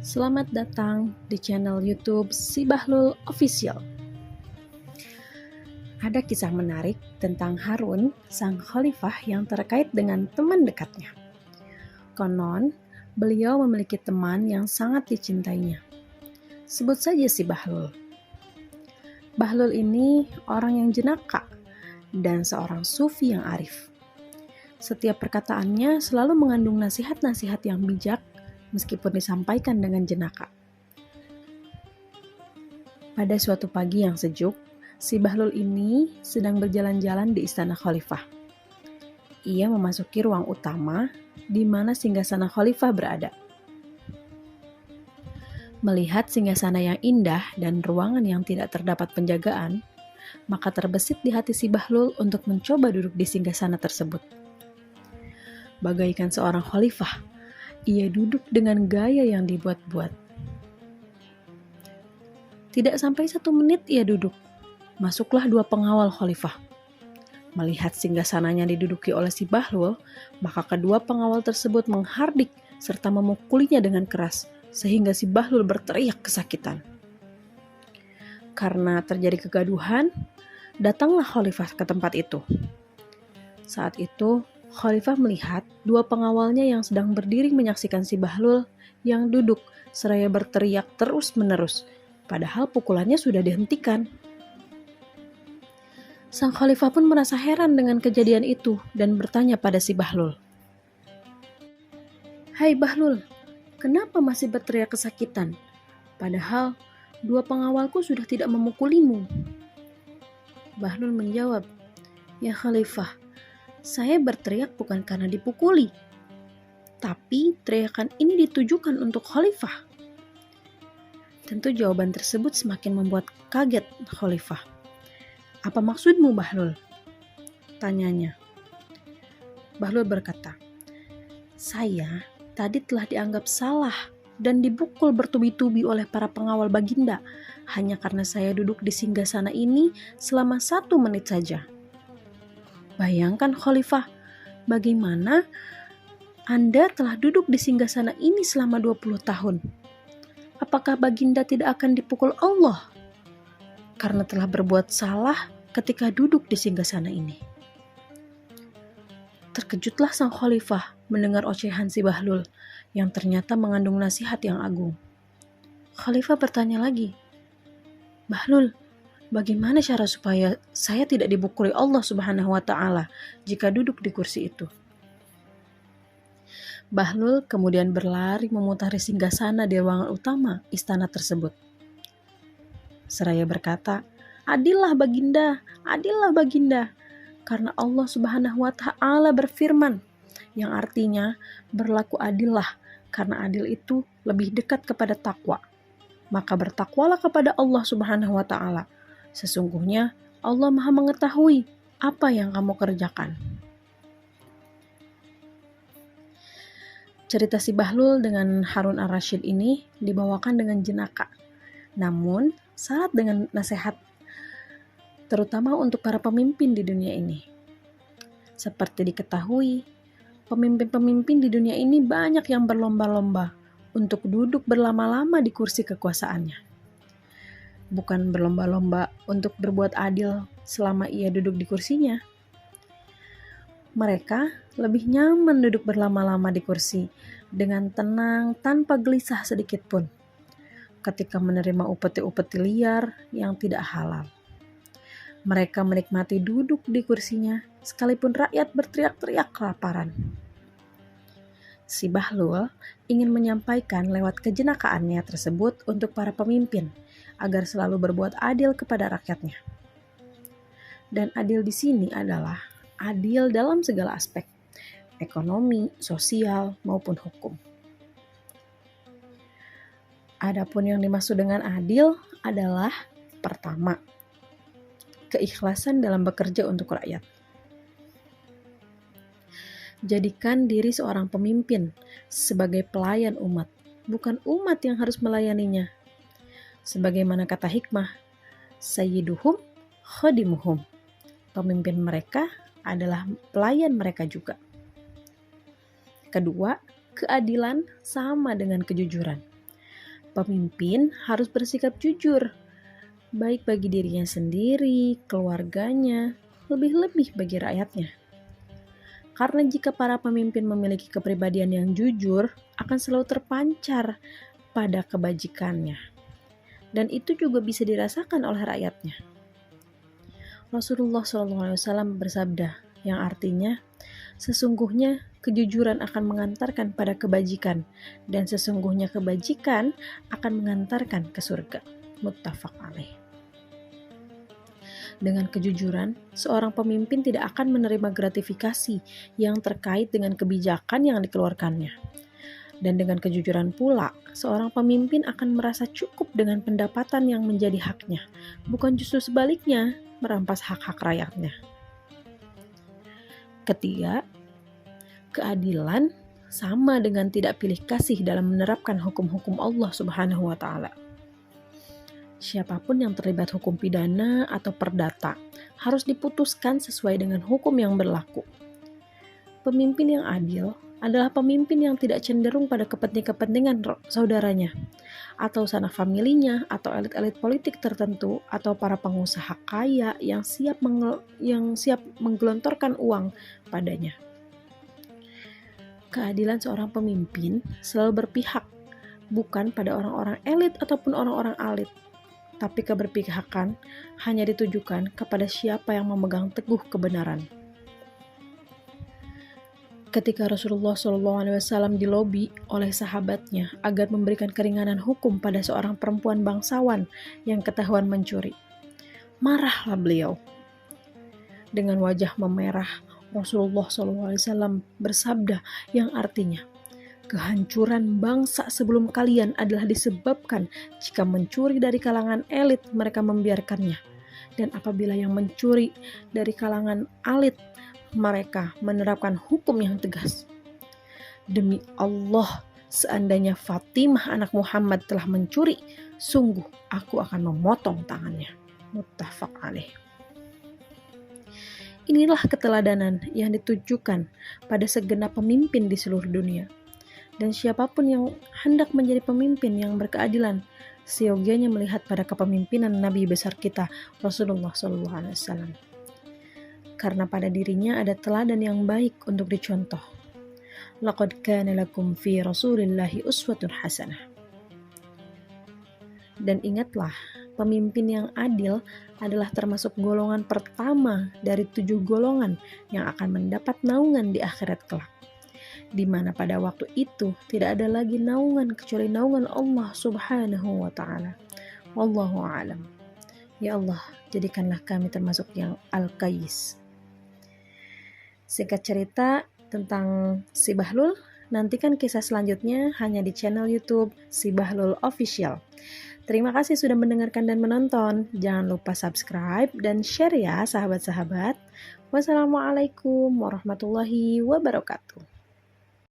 Selamat datang di channel YouTube Si Bahlul Official. Ada kisah menarik tentang Harun, sang khalifah yang terkait dengan teman dekatnya. Konon, beliau memiliki teman yang sangat dicintainya. Sebut saja si Bahlul. Bahlul ini orang yang jenaka dan seorang sufi yang arif. Setiap perkataannya selalu mengandung nasihat-nasihat yang bijak meskipun disampaikan dengan jenaka. Pada suatu pagi yang sejuk, si Bahlul ini sedang berjalan-jalan di istana khalifah. Ia memasuki ruang utama di mana singgasana khalifah berada. Melihat singgasana yang indah dan ruangan yang tidak terdapat penjagaan, maka terbesit di hati si Bahlul untuk mencoba duduk di singgasana tersebut. Bagaikan seorang khalifah, ia duduk dengan gaya yang dibuat-buat. Tidak sampai 1 menit ia duduk. Masuklah 2 pengawal khalifah. Melihat singgasananya diduduki oleh si Bahlul, maka kedua pengawal tersebut menghardik serta memukulinya dengan keras, sehingga si Bahlul berteriak kesakitan. Karena terjadi kegaduhan, datanglah khalifah ke tempat itu. Saat itu, khalifah melihat 2 pengawalnya yang sedang berdiri menyaksikan si Bahlul yang duduk seraya berteriak terus-menerus, padahal pukulannya sudah dihentikan. Sang khalifah pun merasa heran dengan kejadian itu dan bertanya pada si Bahlul. "Hai Bahlul, kenapa masih berteriak kesakitan? Padahal 2 pengawalku sudah tidak memukulimu." Bahlul menjawab, "Ya Khalifah, saya berteriak bukan karena dipukuli, tapi teriakan ini ditujukan untuk Khalifah." Tentu jawaban tersebut semakin membuat kaget Khalifah. "Apa maksudmu, Bahlul?" tanyanya. Bahlul berkata, "Saya tadi telah dianggap salah dan dipukul bertubi-tubi oleh para pengawal Baginda hanya karena saya duduk di singgasana ini selama 1 menit saja." Bayangkan Khalifah, bagaimana Anda telah duduk di singgasana ini selama 20 tahun. Apakah Baginda tidak akan dipukul Allah karena telah berbuat salah ketika duduk di singgasana ini? Terkejutlah sang khalifah mendengar ocehan si Bahlul yang ternyata mengandung nasihat yang agung. Khalifah bertanya lagi, "Bahlul, bagaimana cara supaya saya tidak dipukuli Allah Subhanahu wa Ta'ala jika duduk di kursi itu?" Bahlul kemudian berlari memutari singgasana di ruangan utama istana tersebut. Seraya berkata, "Adillah Baginda, adillah Baginda." Karena Allah Subhanahu wa Ta'ala berfirman, yang artinya berlaku adillah, karena adil itu lebih dekat kepada takwa. Maka bertakwalah kepada Allah Subhanahu wa Ta'ala. Sesungguhnya Allah Maha mengetahui apa yang kamu kerjakan. Cerita si Bahlul dengan Harun ar-Rasyid ini dibawakan dengan jenaka, namun syarat dengan nasihat, terutama untuk para pemimpin di dunia ini. Seperti diketahui, pemimpin-pemimpin di dunia ini banyak yang berlomba-lomba untuk duduk berlama-lama di kursi kekuasaannya. Bukan berlomba-lomba untuk berbuat adil selama ia duduk di kursinya. Mereka lebih nyaman duduk berlama-lama di kursi dengan tenang tanpa gelisah sedikit pun ketika menerima upeti-upeti liar yang tidak halal. Mereka menikmati duduk di kursinya sekalipun rakyat berteriak-teriak kelaparan. Si Bahlul ingin menyampaikan lewat kejenakaannya tersebut untuk para pemimpin agar selalu berbuat adil kepada rakyatnya. Dan adil di sini adalah adil dalam segala aspek, ekonomi, sosial, maupun hukum. Adapun yang dimaksud dengan adil adalah pertama, keikhlasan dalam bekerja untuk rakyat. Jadikan diri seorang pemimpin sebagai pelayan umat, bukan umat yang harus melayaninya. Sebagaimana kata hikmah, sayyiduhum khadimuhum. Pemimpin mereka adalah pelayan mereka juga. Kedua, keadilan sama dengan kejujuran. Pemimpin harus bersikap jujur, baik bagi dirinya sendiri, keluarganya, lebih-lebih bagi rakyatnya. Karena jika para pemimpin memiliki kepribadian yang jujur, akan selalu terpancar pada kebajikannya. Dan itu juga bisa dirasakan oleh rakyatnya. Rasulullah SAW bersabda, yang artinya, sesungguhnya kejujuran akan mengantarkan pada kebajikan, dan sesungguhnya kebajikan akan mengantarkan ke surga. Muttafaq alaih. Dengan kejujuran, seorang pemimpin tidak akan menerima gratifikasi yang terkait dengan kebijakan yang dikeluarkannya. Dan dengan kejujuran pula, seorang pemimpin akan merasa cukup dengan pendapatan yang menjadi haknya, bukan justru sebaliknya, merampas hak-hak rakyatnya. Ketiga, keadilan sama dengan tidak pilih kasih dalam menerapkan hukum-hukum Allah Subhanahu wa Ta'ala. Siapapun yang terlibat hukum pidana atau perdata harus diputuskan sesuai dengan hukum yang berlaku. Pemimpin yang adil adalah pemimpin yang tidak cenderung pada kepentingan saudaranya, atau sanak familinya, atau elit-elit politik tertentu, atau para pengusaha kaya yang siap menggelontorkan uang padanya. Keadilan seorang pemimpin selalu berpihak bukan pada orang-orang elit ataupun orang-orang alit, tapi keberpihakan hanya ditujukan kepada siapa yang memegang teguh kebenaran. Ketika Rasulullah SAW dilobi oleh sahabatnya agar memberikan keringanan hukum pada seorang perempuan bangsawan yang ketahuan mencuri, marahlah beliau. Dengan wajah memerah, Rasulullah SAW bersabda yang artinya, kehancuran bangsa sebelum kalian adalah disebabkan jika mencuri dari kalangan elit mereka membiarkannya, dan apabila yang mencuri dari kalangan alit mereka menerapkan hukum yang tegas. Demi Allah, seandainya Fatimah anak Muhammad telah mencuri, sungguh aku akan memotong tangannya. Muttafaq alaih. Inilah keteladanan yang ditujukan pada segenap pemimpin di seluruh dunia. Dan siapapun yang hendak menjadi pemimpin yang berkeadilan, seyogianya melihat pada kepemimpinan Nabi besar kita, Rasulullah SAW. Karena pada dirinya ada teladan yang baik untuk dicontoh. Laqad kana lakum fi Rasulillahi uswatun hasanah. Dan ingatlah, pemimpin yang adil adalah termasuk golongan pertama dari 7 golongan yang akan mendapat naungan di akhirat kelak, di mana pada waktu itu tidak ada lagi naungan kecuali naungan Allah Subhanahu wa Ta'ala. Wallahu a'lam. Ya Allah, jadikanlah kami termasuk yang al-qais. Singkat cerita tentang Si Bahlul, nantikan kisah selanjutnya hanya di channel YouTube Si Bahlul Official. Terima kasih sudah mendengarkan dan menonton. Jangan lupa subscribe dan share ya sahabat-sahabat. Wassalamualaikum warahmatullahi wabarakatuh.